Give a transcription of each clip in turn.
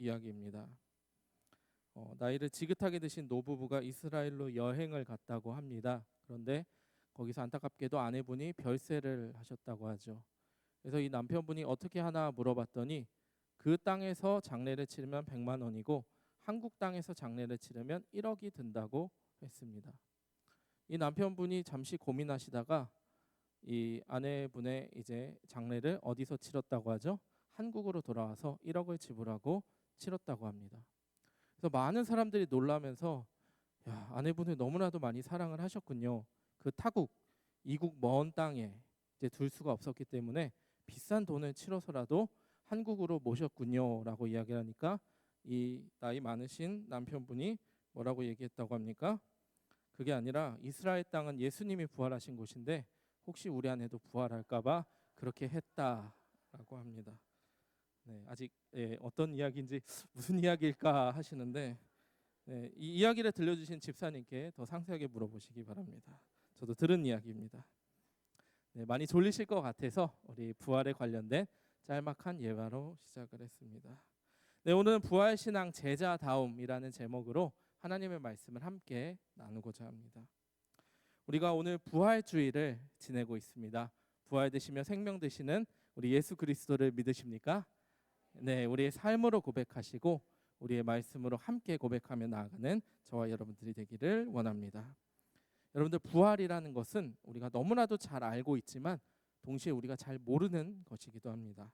이야기입니다. 나이를 지긋하게 드신 노부부가 이스라엘로 여행을 갔다고 합니다. 그런데 거기서 안타깝게도 아내분이 별세를 하셨다고 하죠. 그래서 이 남편분이 어떻게 하나 물어봤더니 그 땅에서 장례를 치르면 100만 원이고 한국 땅에서 장례를 치르면 1억이 든다고 했습니다. 이 남편분이 잠시 고민하시다가 이 아내분의 이제 장례를 어디서 치렀다고 하죠? 한국으로 돌아와서 1억을 지불하고 치렀다고 합니다. 그래서 많은 사람들이 놀라면서 야, 아내분을 너무나도 많이 사랑을 하셨군요. 그 타국, 이국 먼 땅에 이제 둘 수가 없었기 때문에 비싼 돈을 치러서라도 한국으로 모셨군요라고 이야기를 하니까 이 나이 많으신 남편분이 뭐라고 얘기했다고 합니까? 그게 아니라 이스라엘 땅은 예수님이 부활하신 곳인데 혹시 우리 아내도 부활할까봐 그렇게 했다라고 합니다. 네, 아직 어떤 이야기인지 무슨 이야기일까 하시는데 이 이야기를 들려주신 집사님께 더 상세하게 물어보시기 바랍니다. 저도 들은 이야기입니다. 많이 졸리실 것 같아서 우리 부활에 관련된 짤막한 예화로 시작을 했습니다. 오늘은 부활신앙 제자다움이라는 제목으로 하나님의 말씀을 함께 나누고자 합니다. 우리가 오늘 부활주의를 지내고 있습니다. 부활 되시며 생명 되시는 우리 예수 그리스도를 믿으십니까? 네, 우리의 삶으로 고백하시고 우리의 말씀으로 함께 고백하며 나아가는 저와 여러분들이 되기를 원합니다. 여러분들, 부활이라는 것은 우리가 너무나도 잘 알고 있지만 동시에 우리가 잘 모르는 것이기도 합니다.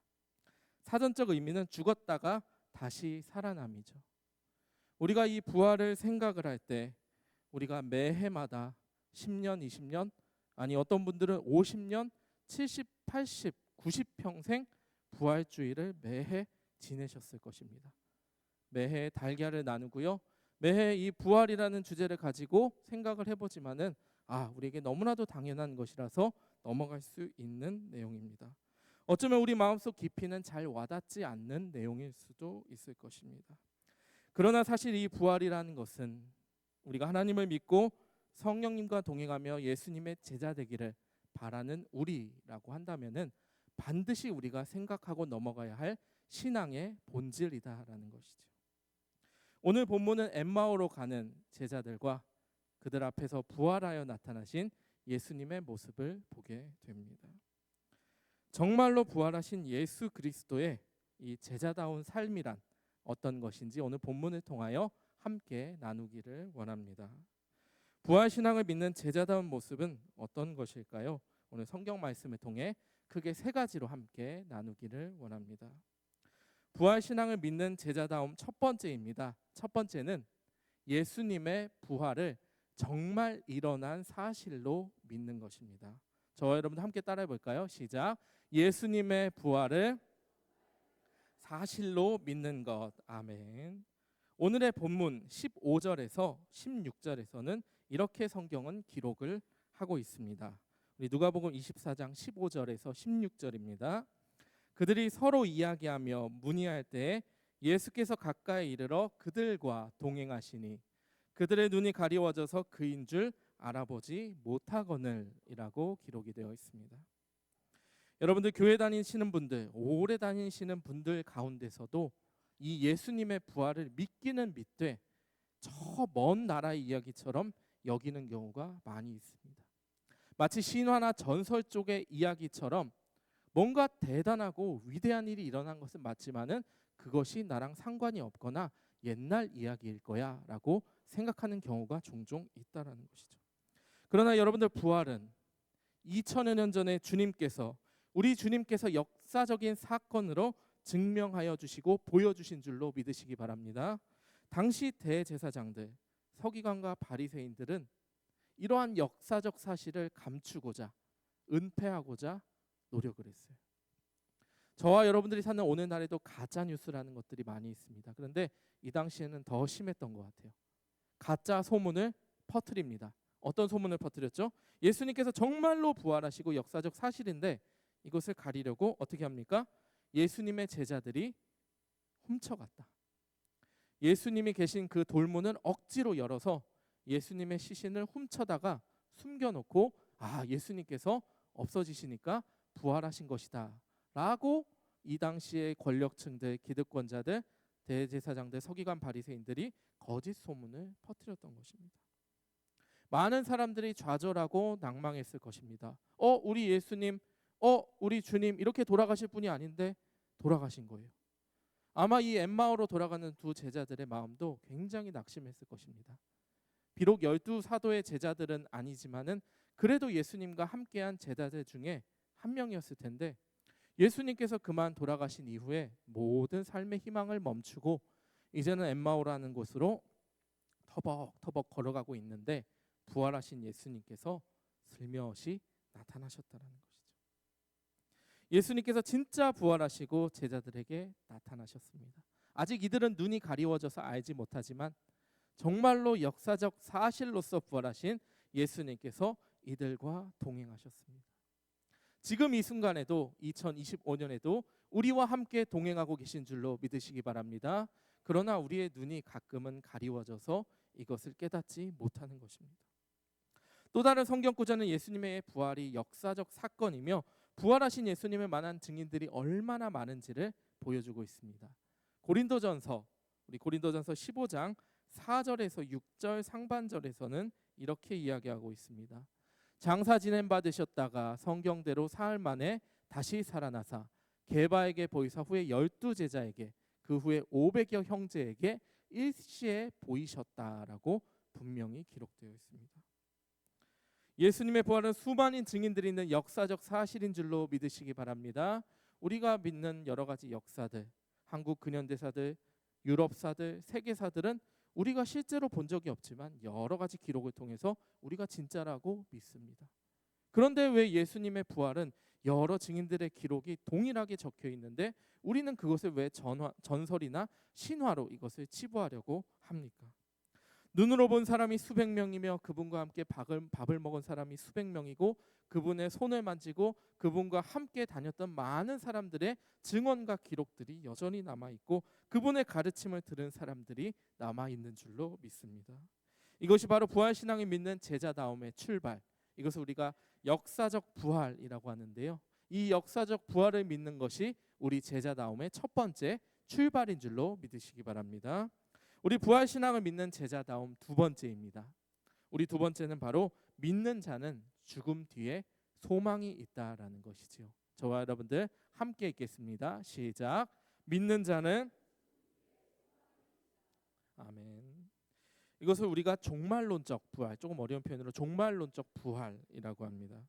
사전적 의미는 죽었다가 다시 살아남이죠. 우리가 이 부활을 생각을 할 때 우리가 매해마다 10년, 20년, 아니 어떤 분들은 50년, 70, 80, 90평생 부활주의를 매해 지내셨을 것입니다. 매해 달걀을 나누고요. 매해 이 부활이라는 주제를 가지고 생각을 해보지만은 우리에게 너무나도 당연한 것이라서 넘어갈 수 있는 내용입니다. 어쩌면 우리 마음속 깊이는 잘 와닿지 않는 내용일 수도 있을 것입니다. 그러나 사실 이 부활이라는 것은 우리가 하나님을 믿고 성령님과 동행하며 예수님의 제자 되기를 바라는 우리라고 한다면은 반드시 우리가 생각하고 넘어가야 할 신앙의 본질이다라는 것이죠. 오늘 본문은 엠마오로 가는 제자들과 그들 앞에서 부활하여 나타나신 예수님의 모습을 보게 됩니다. 정말로 부활하신 예수 그리스도의 이 제자다운 삶이란 어떤 것인지 오늘 본문을 통하여 함께 나누기를 원합니다. 부활신앙을 믿는 제자다운 모습은 어떤 것일까요? 오늘 성경 말씀을 통해 크게 세 가지로 함께 나누기를 원합니다. 부활신앙을 믿는 제자다움 첫 번째입니다. 첫 번째는 예수님의 부활을 정말 일어난 사실로 믿는 것입니다. 저와 여러분 함께 따라해 볼까요? 시작. 예수님의 부활을 사실로 믿는 것. 아멘. 오늘의 본문 15절에서 16절에서는 이렇게 성경은 기록을 하고 있습니다. 우리 누가복음 24장 15절에서 16절입니다. 그들이 서로 이야기하며 문의할 때 예수께서 가까이 이르러 그들과 동행하시니 그들의 눈이 가리워져서 그인 줄 알아보지 못하거늘이라고 기록이 되어 있습니다. 여러분들, 교회 다니시는 분들, 오래 다니시는 분들 가운데서도 이 예수님의 부활을 믿기는 믿되 저 먼 나라의 이야기처럼 여기는 경우가 많이 있습니다. 마치 신화나 전설 쪽의 이야기처럼 뭔가 대단하고 위대한 일이 일어난 것은 맞지만은 그것이 나랑 상관이 없거나 옛날 이야기일 거야 라고 생각하는 경우가 종종 있다라는 것이죠. 그러나 여러분들, 부활은 2000여 년 전에 우리 주님께서 역사적인 사건으로 증명하여 주시고 보여주신 줄로 믿으시기 바랍니다. 당시 대제사장들, 서기관과 바리새인들은 이러한 역사적 사실을 감추고자, 은폐하고자 노력을 했어요. 저와 여러분들이 사는 오늘날에도 가짜 뉴스라는 것들이 많이 있습니다. 그런데 이 당시에는 더 심했던 것 같아요. 가짜 소문을 퍼뜨립니다. 어떤 소문을 퍼뜨렸죠? 예수님께서 정말로 부활하시고 역사적 사실인데 이것을 가리려고 어떻게 합니까? 예수님의 제자들이 훔쳐갔다. 예수님이 계신 그 돌문은 억지로 열어서 예수님의 시신을 훔쳐다가 숨겨놓고 예수님께서 없어지시니까 부활하신 것이다 라고 이 당시의 권력층들, 기득권자들 대제사장들, 서기관, 바리새인들이 거짓 소문을 퍼뜨렸던 것입니다. 많은 사람들이 좌절하고 낭망했을 것입니다. 우리 예수님, 우리 주님 이렇게 돌아가실 분이 아닌데 돌아가신 거예요. 아마 이 엠마오로 돌아가는 두 제자들의 마음도 굉장히 낙심했을 것입니다. 비록 12사도의 제자들은 아니지만은 그래도 예수님과 함께한 제자들 중에 한 명이었을 텐데, 예수님께서 그만 돌아가신 이후에 모든 삶의 희망을 멈추고 이제는 엠마오라는 곳으로 터벅터벅 걸어가고 있는데, 부활하신 예수님께서 슬며시 나타나셨다는 것이죠. 예수님께서 진짜 부활하시고 제자들에게 나타나셨습니다. 아직 이들은 눈이 가리워져서 알지 못하지만 정말로 역사적 사실로서 부활하신 예수님께서 이들과 동행하셨습니다. 지금 이 순간에도 2025년에도 우리와 함께 동행하고 계신 줄로 믿으시기 바랍니다. 그러나 우리의 눈이 가끔은 가리워져서 이것을 깨닫지 못하는 것입니다. 또 다른 성경 구절은 예수님의 부활이 역사적 사건이며 부활하신 예수님을 만난 증인들이 얼마나 많은지를 보여주고 있습니다. 고린도전서 15장 4절에서 6절 상반절에서는 이렇게 이야기하고 있습니다. 장사 지냄 받으셨다가 성경대로 사흘 만에 다시 살아나사 게바에게 보이사 후에 12제자에게 그 후에 500여 형제에게 일시에 보이셨다라고 분명히 기록되어 있습니다. 예수님의 부활은 수많은 증인들이 있는 역사적 사실인 줄로 믿으시기 바랍니다. 우리가 믿는 여러 가지 역사들, 한국 근현대사들, 유럽사들, 세계사들은 우리가 실제로 본 적이 없지만 여러 가지 기록을 통해서 우리가 진짜라고 믿습니다. 그런데 왜 예수님의 부활은 여러 증인들의 기록이 동일하게 적혀 있는데 우리는 그것을 왜 전설이나 신화로 이것을 치부하려고 합니까? 눈으로 본 사람이 수백 명이며 그분과 함께 밥을 먹은 사람이 수백 명이고 그분의 손을 만지고 그분과 함께 다녔던 많은 사람들의 증언과 기록들이 여전히 남아있고 그분의 가르침을 들은 사람들이 남아있는 줄로 믿습니다. 이것이 바로 부활신앙이 믿는 제자다움의 출발, 이것을 우리가 역사적 부활이라고 하는데요. 이 역사적 부활을 믿는 것이 우리 제자다움의 첫 번째 출발인 줄로 믿으시기 바랍니다. 우리 부활신앙을 믿는 제자다움 두 번째입니다. 우리 두 번째는 바로 믿는 자는 죽음 뒤에 소망이 있다라는 것이지요. 저와 여러분들 함께 읽겠습니다. 시작. 믿는 자는 아멘. 이것을 우리가 종말론적 부활, 조금 어려운 표현으로 종말론적 부활이라고 합니다.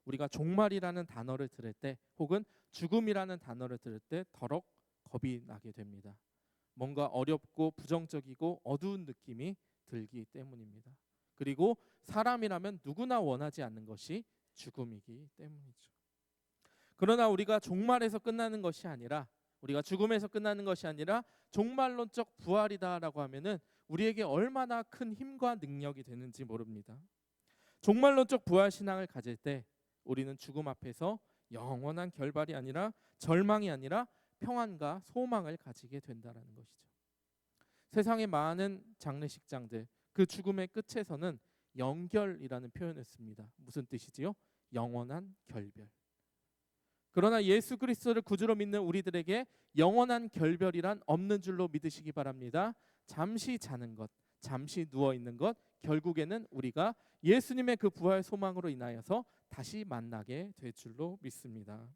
우리가 종말이라는 단어를 들을 때 혹은 죽음이라는 단어를 들을 때 더럭 겁이 나게 됩니다. 뭔가 어렵고 부정적이고 어두운 느낌이 들기 때문입니다. 그리고 사람이라면 누구나 원하지 않는 것이 죽음이기 때문이죠. 그러나 우리가 종말에서 끝나는 것이 아니라, 우리가 죽음에서 끝나는 것이 아니라 종말론적 부활이다라고 하면은 우리에게 얼마나 큰 힘과 능력이 되는지 모릅니다. 종말론적 부활 신앙을 가질 때 우리는 죽음 앞에서 영원한 결발이 아니라 절망이 아니라 평안과 소망을 가지게 된다는 것이죠. 세상의 많은 장례식장들, 그 죽음의 끝에서는 영결이라는 표현을 씁니다. 무슨 뜻이지요? 영원한 결별. 그러나 예수 그리스도를 구주로 믿는 우리들에게 영원한 결별이란 없는 줄로 믿으시기 바랍니다. 잠시 자는 것, 잠시 누워 있는 것, 결국에는 우리가 예수님의 그 부활 소망으로 인하여서 다시 만나게 될 줄로 믿습니다.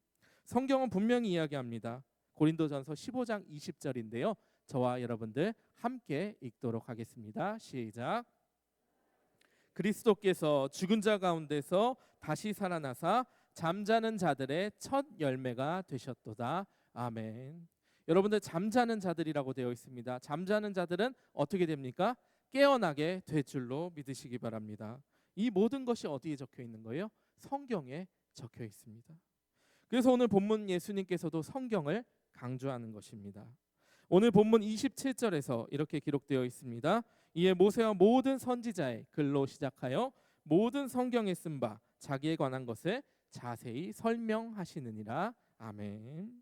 성경은 분명히 이야기합니다. 고린도전서 15장 20절인데요. 저와 여러분들 함께 읽도록 하겠습니다. 시작. 그리스도께서 죽은 자 가운데서 다시 살아나사 잠자는 자들의 첫 열매가 되셨도다. 아멘. 여러분들 잠자는 자들이라고 되어 있습니다. 잠자는 자들은 어떻게 됩니까? 깨어나게 될 줄로 믿으시기 바랍니다. 이 모든 것이 어디에 적혀 있는 거예요? 성경에 적혀 있습니다. 그래서 오늘 본문 예수님께서도 성경을 강조하는 것입니다. 오늘 본문 27절에서 이렇게 기록되어 있습니다. 이에 모세와 모든 선지자의 글로 시작하여 모든 성경에 쓴 바 자기에 관한 것을 자세히 설명하시느니라. 아멘.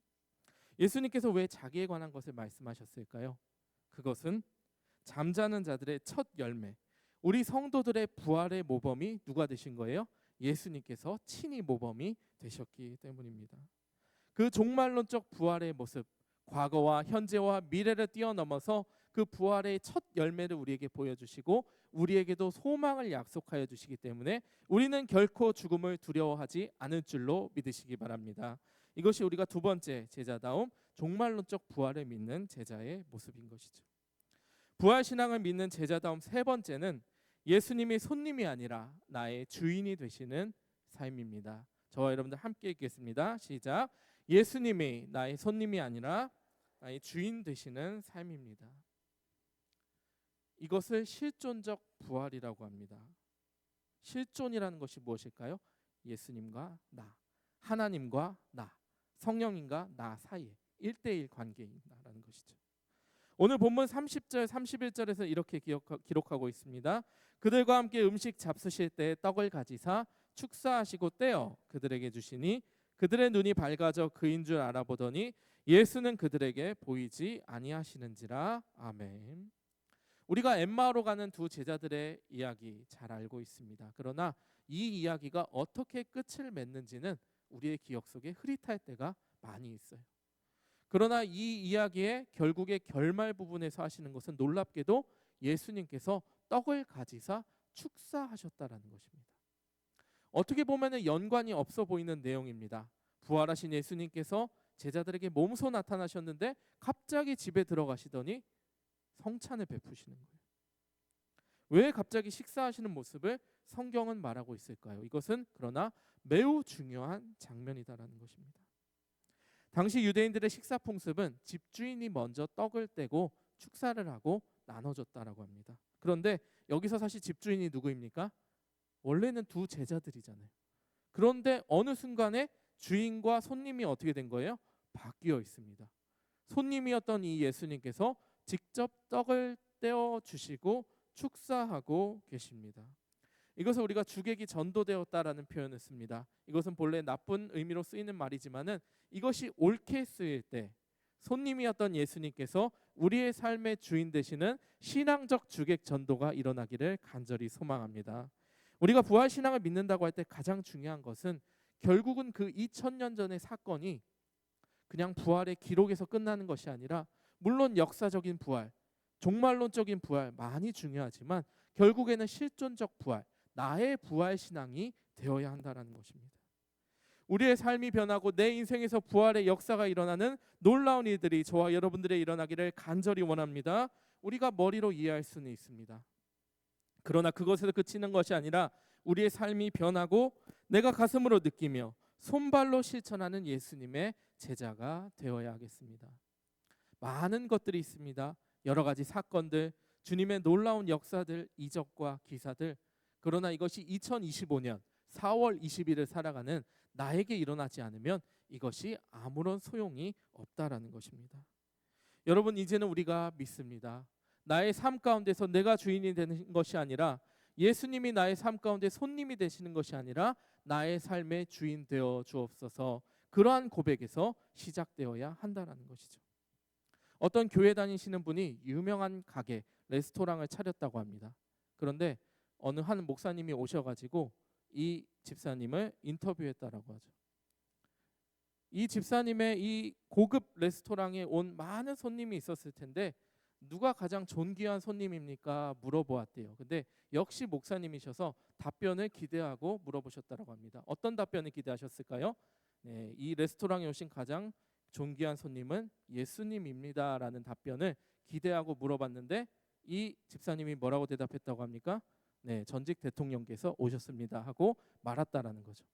예수님께서 왜 자기에 관한 것을 말씀하셨을까요? 그것은 잠자는 자들의 첫 열매, 우리 성도들의 부활의 모범이 누가 되신 거예요? 예수님께서 친히 모범이 되셨기 때문입니다. 그 종말론적 부활의 모습, 과거와 현재와 미래를 뛰어넘어서 그 부활의 첫 열매를 우리에게 보여주시고 우리에게도 소망을 약속하여 주시기 때문에 우리는 결코 죽음을 두려워하지 않을 줄로 믿으시기 바랍니다. 이것이 우리가 두 번째 제자다움 종말론적 부활을 믿는 제자의 모습인 것이죠. 부활 신앙을 믿는 제자다움 세 번째는 예수님이 손님이 아니라 나의 주인이 되시는 삶입니다. 저와 여러분들 함께 읽겠습니다. 시작. 예수님이 나의 손님이 아니라 나의 주인 되시는 삶입니다. 이것을 실존적 부활이라고 합니다. 실존이라는 것이 무엇일까요? 예수님과 나, 하나님과 나, 성령님과 나 사이에 1대1 관계라는 것이죠. 오늘 본문 30절 31절에서 이렇게 기록하고 있습니다. 그들과 함께 음식 잡수실 때 떡을 가지사 축사하시고 떼어 그들에게 주시니 그들의 눈이 밝아져 그인 줄 알아보더니 예수는 그들에게 보이지 아니하시는지라. 아멘. 우리가 엠마오로 가는 두 제자들의 이야기 잘 알고 있습니다. 그러나 이 이야기가 어떻게 끝을 맺는지는 우리의 기억 속에 흐릿할 때가 많이 있어요. 그러나 이 이야기의 결국의 결말 부분에서 하시는 것은 놀랍게도 예수님께서 떡을 가지사 축사하셨다라는 것입니다. 어떻게 보면 연관이 없어 보이는 내용입니다. 부활하신 예수님께서 제자들에게 몸소 나타나셨는데 갑자기 집에 들어가시더니 성찬을 베푸시는 거예요. 왜 갑자기 식사하시는 모습을 성경은 말하고 있을까요? 이것은 그러나 매우 중요한 장면이다라는 것입니다. 당시 유대인들의 식사 풍습은 집주인이 먼저 떡을 떼고 축사를 하고 나눠줬다라고 합니다. 그런데 여기서 사실 집주인이 누구입니까? 원래는 두 제자들이잖아요. 그런데 어느 순간에 주인과 손님이 어떻게 된 거예요? 바뀌어 있습니다. 손님이었던 이 예수님께서 직접 떡을 떼어 주시고 축사하고 계십니다. 이것을 우리가 주객이 전도되었다라는 표현을 씁니다. 이것은 본래 나쁜 의미로 쓰이는 말이지만은 이것이 옳게 쓰일 때 손님이었던 예수님께서 우리의 삶의 주인 되시는 신앙적 주객 전도가 일어나기를 간절히 소망합니다. 우리가 부활 신앙을 믿는다고 할 때 가장 중요한 것은 결국은 그 2000년 전의 사건이 그냥 부활의 기록에서 끝나는 것이 아니라 물론 역사적인 부활, 종말론적인 부활 많이 중요하지만 결국에는 실존적 부활, 나의 부활 신앙이 되어야 한다는 것입니다. 우리의 삶이 변하고 내 인생에서 부활의 역사가 일어나는 놀라운 일들이 저와 여러분들의 일어나기를 간절히 원합니다. 우리가 머리로 이해할 수는 있습니다. 그러나 그것에서 그치는 것이 아니라 우리의 삶이 변하고 내가 가슴으로 느끼며 손발로 실천하는 예수님의 제자가 되어야 하겠습니다. 많은 것들이 있습니다. 여러 가지 사건들, 주님의 놀라운 역사들, 이적과 기사들. 그러나 이것이 2025년 4월 20일을 살아가는 나에게 일어나지 않으면 이것이 아무런 소용이 없다라는 것입니다. 여러분, 이제는 우리가 믿습니다. 나의 삶 가운데서 내가 주인이 되는 것이 아니라 예수님이 나의 삶 가운데 손님이 되시는 것이 아니라 나의 삶의 주인 되어 주옵소서. 그러한 고백에서 시작되어야 한다는 것이죠. 어떤 교회 다니시는 분이 유명한 가게, 레스토랑을 차렸다고 합니다. 그런데 어느 한 목사님이 오셔가지고 이 집사님을 인터뷰했다라고 하죠. 이 집사님의 이 고급 레스토랑에 온 많은 손님이 있었을 텐데 누가 가장 존귀한 손님입니까? 물어보았대요. 근데 역시 목사님이셔서 답변을 기대하고 물어보셨다고 합니다. 어떤 답변을 기대하셨을까요? 네, 이 레스토랑에 오신 가장 존귀한 손님은 예수님입니다라는 답변을 기대하고 물어봤는데 이 집사님이 뭐라고 대답했다고 합니까? 네, 전직 대통령께서 오셨습니다 하고 말았다라는 거죠.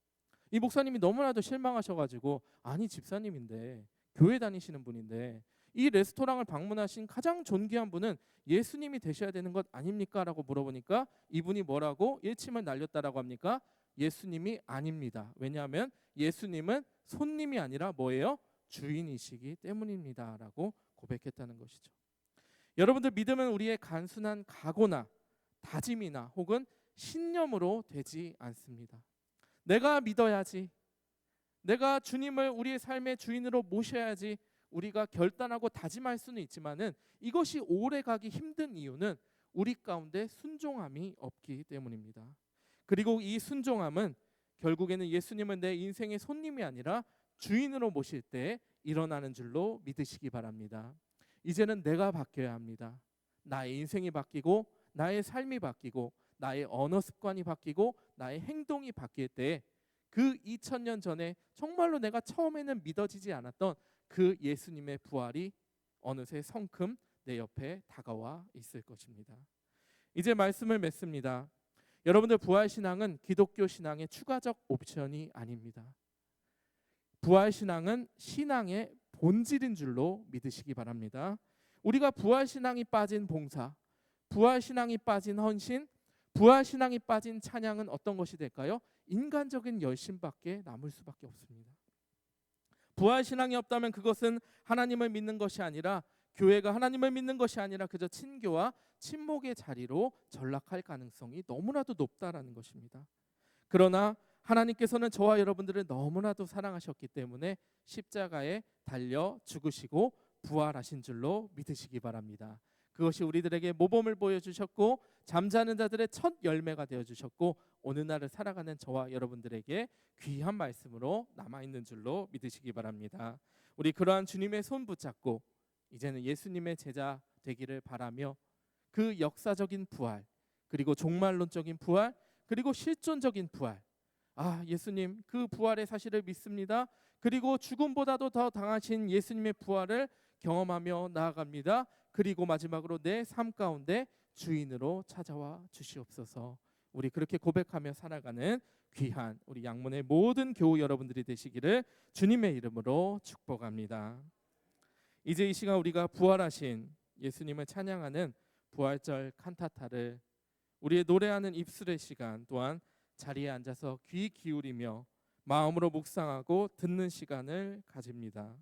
이 목사님이 너무나도 실망하셔가지고 아니 집사님인데 교회 다니시는 분인데 이 레스토랑을 방문하신 가장 존귀한 분은 예수님이 되셔야 되는 것 아닙니까? 라고 물어보니까 이분이 뭐라고 일침을 날렸다라고 합니까? 예수님이 아닙니다. 왜냐하면 예수님은 손님이 아니라 뭐예요? 주인이시기 때문입니다 라고 고백했다는 것이죠. 여러분들, 믿음은 우리의 간순한 각오나 다짐이나 혹은 신념으로 되지 않습니다. 내가 믿어야지, 내가 주님을 우리의 삶의 주인으로 모셔야지 우리가 결단하고 다짐할 수는 있지만은 이것이 오래 가기 힘든 이유는 우리 가운데 순종함이 없기 때문입니다. 그리고 이 순종함은 결국에는 예수님은 내 인생의 손님이 아니라 주인으로 모실 때 일어나는 줄로 믿으시기 바랍니다. 이제는 내가 바뀌어야 합니다. 나의 인생이 바뀌고 나의 삶이 바뀌고 나의 언어 습관이 바뀌고 나의 행동이 바뀔 때 그 2000년 전에 정말로 내가 처음에는 믿어지지 않았던 그 예수님의 부활이 어느새 성큼 내 옆에 다가와 있을 것입니다. 이제 말씀을 맺습니다. 여러분들, 부활신앙은 기독교 신앙의 추가적 옵션이 아닙니다. 부활신앙은 신앙의 본질인 줄로 믿으시기 바랍니다. 우리가 부활신앙이 빠진 봉사, 부활신앙이 빠진 헌신, 부활신앙이 빠진 찬양은 어떤 것이 될까요? 인간적인 열심밖에 남을 수밖에 없습니다. 부활신앙이 없다면 그것은 하나님을 믿는 것이 아니라, 교회가 하나님을 믿는 것이 아니라 그저 친교와 친목의 자리로 전락할 가능성이 너무나도 높다라는 것입니다. 그러나 하나님께서는 저와 여러분들을 너무나도 사랑하셨기 때문에 십자가에 달려 죽으시고 부활하신 줄로 믿으시기 바랍니다. 그것이 우리들에게 모범을 보여주셨고 잠자는 자들의 첫 열매가 되어주셨고 오늘날을 살아가는 저와 여러분들에게 귀한 말씀으로 남아있는 줄로 믿으시기 바랍니다. 우리 그러한 주님의 손 붙잡고 이제는 예수님의 제자 되기를 바라며, 그 역사적인 부활, 그리고 종말론적인 부활, 그리고 실존적인 부활, 예수님 그 부활의 사실을 믿습니다. 그리고 죽음보다도 더 강하신 예수님의 부활을 경험하며 나아갑니다. 그리고 마지막으로 내 삶 가운데 주인으로 찾아와 주시옵소서. 우리 그렇게 고백하며 살아가는 귀한 우리 양문의 모든 교우 여러분들이 되시기를 주님의 이름으로 축복합니다. 이제 이 시간 우리가 부활하신 예수님을 찬양하는 부활절 칸타타를 우리의 노래하는 입술의 시간 또한 자리에 앉아서 귀 기울이며 마음으로 묵상하고 듣는 시간을 가집니다.